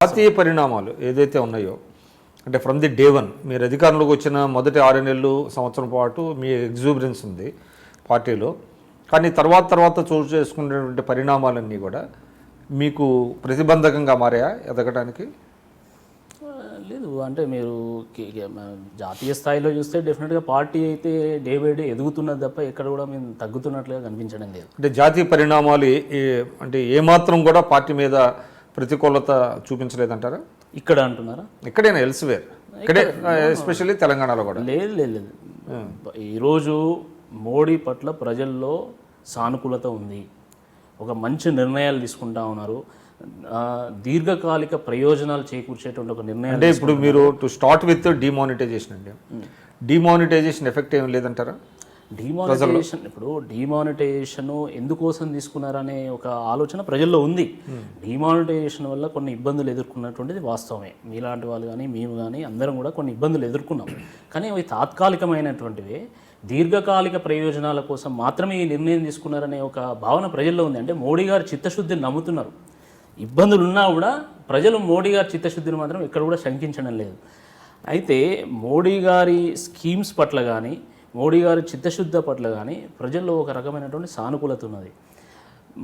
జాతీయ పరిణామాలు ఏదైతే ఉన్నాయో అంటే ఫ్రమ్ ది డే వన్ మీరు అధికారంలోకి వచ్చిన మొదటి 6 నెలలు సంవత్సరం పాటు మీ ఎగ్జూబరెన్స్ ఉంది పార్టీలో, కానీ తర్వాత చోటు చేసుకునేటువంటి పరిణామాలన్నీ కూడా మీకు ప్రతిబంధకంగా మారాయా ఎదగడానికి? లేదు, అంటే మీరు జాతీయ స్థాయిలో చూస్తే డెఫినెట్గా పార్టీ అయితే డే బై డే ఎదుగుతున్నది తప్ప ఎక్కడ కూడా మేము తగ్గుతున్నట్లుగా కనిపించడం లేదు. అంటే జాతీయ పరిణామాలు అంటే ఏమాత్రం కూడా పార్టీ మీద ప్రతికూలత చూపించలేదంటారా? ఇక్కడ అంటున్నారా? ఇక్కడైనా ఎల్స్వేర్, ఇక్కడే ఎస్పెషల్లీ తెలంగాణలో కూడా? లేదు లేదు లేదు. ఈరోజు మోడీ పట్ల ప్రజల్లో సానుకూలత ఉంది, ఒక మంచి నిర్ణయాలు తీసుకుంటా ఉన్నారు, దీర్ఘకాలిక ప్రయోజనాలు చేకూర్చేటువంటి ఒక నిర్ణయం. అంటే ఇప్పుడు మీరు టు స్టార్ట్ విత్ డిమానిటైజేషన్ అండి, డిమానిటైజేషన్ ఎఫెక్ట్ ఏం లేదంటారా? డిమానిటైజేషన్, ఇప్పుడు డిమానిటైజేషన్ ఎందుకోసం తీసుకున్నారనే ఒక ఆలోచన ప్రజల్లో ఉంది. డిమానిటైజేషన్ వల్ల కొన్ని ఇబ్బందులు ఎదుర్కొన్నటువంటిది వాస్తవమే. మీలాంటి వాళ్ళు కానీ మేము కానీ అందరం కూడా కొన్ని ఇబ్బందులు ఎదుర్కొన్నాం. కానీ అవి తాత్కాలికమైనటువంటివి, దీర్ఘకాలిక ప్రయోజనాల కోసం మాత్రమే ఈ నిర్ణయం తీసుకున్నారనే ఒక భావన ప్రజల్లో ఉంది. అంటే మోడీ గారు చిత్తశుద్ధిని నమ్ముతున్నారు. ఇబ్బందులు ఉన్నా కూడా ప్రజలు మోడీ గారి చిత్తశుద్ధిని మాత్రం ఎక్కడ కూడా శంకించడం లేదు. అయితే మోడీ గారి స్కీమ్స్ పట్ల కానీ మోడీ గారి చిత్తశుద్ధి పట్ల కానీ ప్రజల్లో ఒక రకమైనటువంటి సానుకూలత ఉన్నది.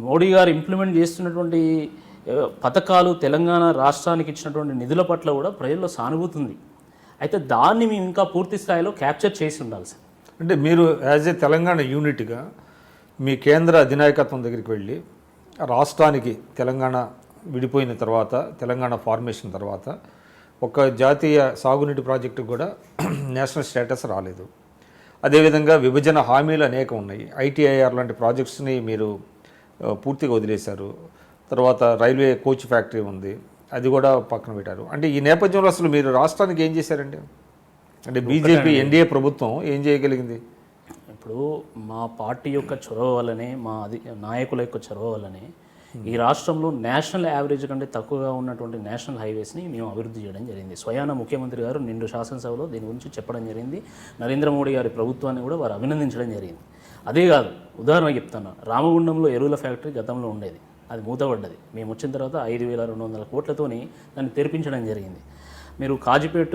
మోడీ గారు ఇంప్లిమెంట్ చేస్తున్నటువంటి పథకాలు, తెలంగాణ రాష్ట్రానికి ఇచ్చినటువంటి నిధుల పట్ల కూడా ప్రజల్లో సానుభూతి ఉంది. అయితే దాన్ని మేము ఇంకా పూర్తి స్థాయిలో క్యాప్చర్ చేసి ఉండాలి సార్. అంటే మీరు యాజ్ ఏ తెలంగాణ యూనిట్గా మీ కేంద్ర అధినాయకత్వం దగ్గరికి వెళ్ళి రాష్ట్రానికి తెలంగాణ విడిపోయిన తర్వాత, తెలంగాణ ఫార్మేషన్ తర్వాత ఒక జాతీయ సాగునీటి ప్రాజెక్టు కూడా నేషనల్ స్టేటస్ రాలేదు. అదేవిధంగా విభజన హామీలు అనేకం ఉన్నాయి. ఐటీఐఆర్ లాంటి ప్రాజెక్ట్స్ని మీరు పూర్తిగా వదిలేశారు. తర్వాత రైల్వే కోచ్ ఫ్యాక్టరీ ఉంది, అది కూడా పక్కన పెట్టారు. అంటే ఈ నేపథ్యంలో అసలు మీరు రాష్ట్రానికి ఏం చేశారండి? అంటే బీజేపీ ఎన్డీఏ ప్రభుత్వం ఏం చేయగలిగింది? ఇప్పుడు మా పార్టీ యొక్క చొరవ వల్లనే, మా నాయకుల యొక్క చొరవ వల్లనే ఈ రాష్ట్రంలో నేషనల్ యావరేజ్ కంటే తక్కువగా ఉన్నటువంటి నేషనల్ హైవేస్ని మేము అభివృద్ధి చేయడం జరిగింది. స్వయాన ముఖ్యమంత్రి గారు నిండు శాసనసభలో దీని గురించి చెప్పడం జరిగింది. నరేంద్ర మోడీ గారి ప్రభుత్వాన్ని కూడా వారు అభినందించడం జరిగింది. అదే కాదు, ఉదాహరణ చెప్తాను, రామగుండంలో ఎరువుల ఫ్యాక్టరీ గతంలో ఉండేది, అది మూతపడ్డది. మేము వచ్చిన తర్వాత 5,200 కోట్లతోని దాన్ని తెరిపించడం జరిగింది. మీరు కాజీపేట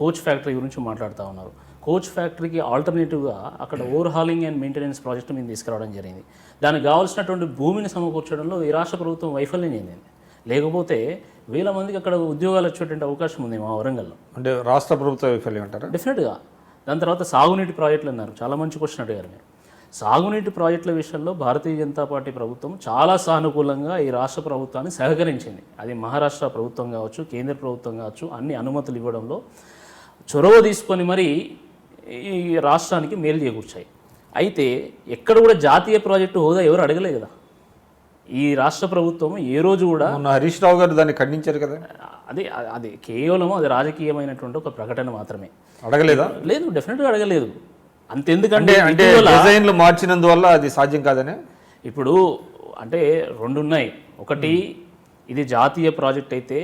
కోచ్ ఫ్యాక్టరీ గురించి మాట్లాడుతూ ఉన్నారు. కోచ్ ఫ్యాక్టరీకి ఆల్టర్నేటివ్గా అక్కడ ఓవర్హాలింగ్ అండ్ మెయింటెనెన్స్ ప్రాజెక్టు మేము తీసుకురావడం జరిగింది. దానికి కావాల్సినటువంటి భూమిని సమకూర్చడంలో ఈ రాష్ట్ర ప్రభుత్వం వైఫల్యం చెందింది. లేకపోతే 1000 మందికి అక్కడ ఉద్యోగాలు వచ్చేటువంటి అవకాశం ఉంది మా వరంగల్లో. అంటే రాష్ట్ర ప్రభుత్వ వైఫల్యం అంటారా? డెఫినెట్గా. దాని తర్వాత సాగునీటి ప్రాజెక్టులు అన్నారు, చాలా మంచి క్వశ్చన్ అడిగారు మీరు. సాగునీటి ప్రాజెక్టుల విషయంలో భారతీయ జనతా పార్టీ ప్రభుత్వం చాలా సానుకూలంగా ఈ రాష్ట్ర ప్రభుత్వాన్ని సహకరించింది. అది మహారాష్ట్ర ప్రభుత్వం కావచ్చు, కేంద్ర ప్రభుత్వం కావచ్చు, అన్ని అనుమతులు ఇవ్వడంలో చొరవ తీసుకొని మరి ఈ రాష్ట్రానికి మేలు చేకూర్చాయి. అయితే ఎక్కడ కూడా జాతీయ ప్రాజెక్టు హోదా ఎవరు అడగలేదు కదా. ఈ రాష్ట్ర ప్రభుత్వం ఏ రోజు కూడా, హరీష్ రావు గారు దాన్ని ఖండించారు కదా, అది కేవలం అది రాజకీయమైనటువంటి ఒక ప్రకటన మాత్రమే. అడగలేదా? లేదు, డెఫినెట్గా అడగలేదు. అంతెందుకంటే అంటే డిజైన్లు మార్చినందువల్ల అది సాధ్యం కాదనే. ఇప్పుడు అంటే 2 ఉన్నాయి. ఒకటి, ఇది జాతీయ ప్రాజెక్ట్ అయితే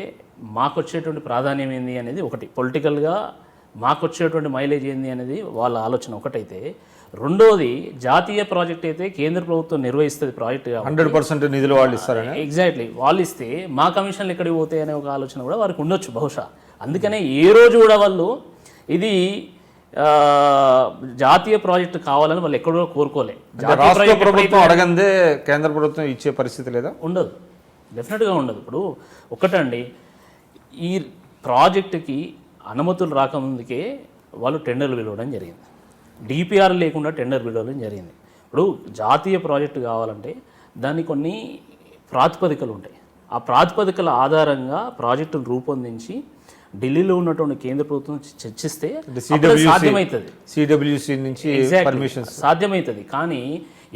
మాకు వచ్చేటువంటి ప్రాధాన్యం ఏంది అనేది ఒకటి, పొలిటికల్గా మాకు వచ్చేటువంటి మైలేజ్ ఏంది అనేది వాళ్ళ ఆలోచన ఒకటైతే, రెండోది జాతీయ ప్రాజెక్ట్ అయితే కేంద్ర ప్రభుత్వం నిర్వహిస్తుంది ప్రాజెక్ట్, 100% నిధులు వాళ్ళు ఇస్తారని. ఎగ్జాక్ట్లీ, వాళ్ళు ఇస్తే మా కమిషన్లు ఎక్కడికి పోతాయి అనే ఒక ఆలోచన కూడా వారికి ఉండొచ్చు బహుశా. అందుకనే ఏ రోజు కూడా వాళ్ళు ఇది జాతీయ ప్రాజెక్టు కావాలని వాళ్ళు ఎక్కడో కోరుకోలే. రాష్ట్ర ప్రభుత్వం అడగందే కేంద్ర ప్రభుత్వం ఇచ్చే పరిస్థితి లేదా? ఉండదు, డెఫినెట్గా ఉండదు. ఇప్పుడు ఒకటండి, ఈ ప్రాజెక్టుకి అనుమతులు రాకముందుకే వాళ్ళు టెండర్లు పిలవడం జరిగింది. డిపిఆర్ లేకుండా టెండర్ పిలవడం జరిగింది. ఇప్పుడు జాతీయ ప్రాజెక్టు కావాలంటే దానికి కొన్ని ప్రాతిపదికలు ఉంటాయి. ఆ ప్రాతిపదికల ఆధారంగా ప్రాజెక్టును రూపొందించి ఢిల్లీలో ఉన్నటువంటి కేంద్ర ప్రభుత్వం చర్చిస్తే సాధ్యమవుతుంది, సిడబ్ల్యూసి నుంచి సాధ్యమవుతుంది. కానీ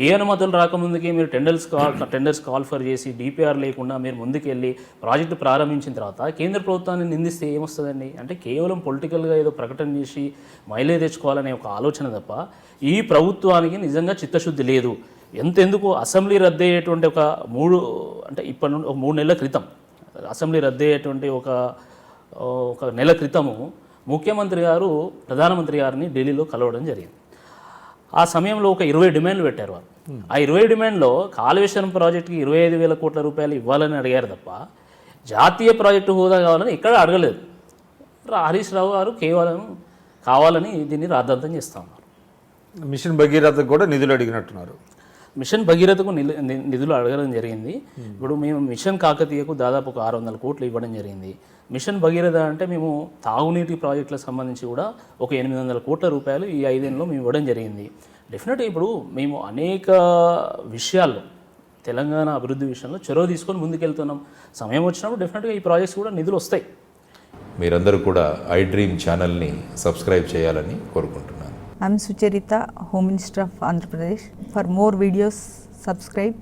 ఏ అనుమతులు రాకముందుకే మీరు టెండర్స్ కాల్ఫర్ చేసి డిపిఆర్ లేకుండా మీరు ముందుకెళ్ళి ప్రాజెక్టు ప్రారంభించిన తర్వాత కేంద్ర ప్రభుత్వాన్ని నిందిస్తే ఏమొస్తుందండి? అంటే కేవలం పొలిటికల్గా ఏదో ప్రకటన చేసి మైలేజ్ తెచ్చుకోవాలనే ఒక ఆలోచన తప్ప ఈ ప్రభుత్వానికి నిజంగా చిత్తశుద్ధి లేదు. ఎంతెందుకు అసెంబ్లీ రద్దయ్యేటువంటి ఒక 3 నెలల క్రితం, అసెంబ్లీ రద్దయ్యేటువంటి ఒక నెల క్రితము ముఖ్యమంత్రి గారు ప్రధానమంత్రి గారిని ఢిల్లీలో కలవడం జరిగింది. ఆ సమయంలో ఒక 20 డిమాండ్లు పెట్టారు వారు. ఆ 20 డిమాండ్లో కాళేశ్వరం ప్రాజెక్టుకి 25,000 కోట్ల రూపాయలు ఇవ్వాలని అడిగారు తప్ప జాతీయ ప్రాజెక్టు హోదా కావాలని ఎక్కడ అడగలేదు. హరీష్ రావు గారు కేవలం కావాలని దీన్ని రాద్ధాంతం చేస్తా ఉన్నారు. మిషన్ భగీరథకు కూడా నిధులు అడిగినట్టున్నారు. మిషన్ భగీరథకు నిధులు అడగడం జరిగింది. ఇప్పుడు మేము మిషన్ కాకతీయకు దాదాపు ఒక 600 కోట్లు ఇవ్వడం జరిగింది. మిషన్ భగీరథ అంటే మేము తాగునీటి ప్రాజెక్టులకు సంబంధించి కూడా ఒక 800 కోట్ల రూపాయలు ఈ 5 ఏళ్ళలో మేము ఇవ్వడం జరిగింది. డెఫినెట్గా ఇప్పుడు మేము అనేక విషయాల్లో తెలంగాణ అభివృద్ధి విషయంలో చొరవ తీసుకొని ముందుకెళ్తున్నాం. సమయం వచ్చినప్పుడు డెఫినెట్గా ఈ ప్రాజెక్ట్స్ కూడా నిధులు వస్తాయి. మీరందరూ కూడా ఐ డ్రీమ్ ఛానల్ని సబ్స్క్రైబ్ చేయాలని కోరుకుంటున్నాను. I'm Sucharita, Home Minister of Andhra Pradesh. For more videos, subscribe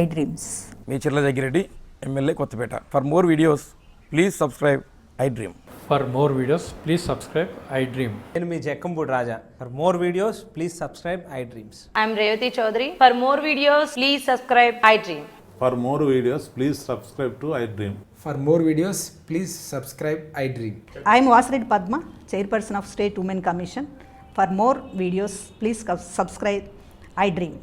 iDreams. మీ Chirla Jaggireddy MLA Kothapeta. For more videos please subscribe iDream. For more videos, please subscribe iDream. నేను మీ Jakkampudi Raja. For more videos please subscribe iDreams. I'm Revati Chaudhary. For more videos, please subscribe iDream. For more videos, please subscribe to iDream. For more videos, please subscribe iDream. I am Vasireddy Padma, Chairperson of State Women Commission. For more videos, please subscribe iDream.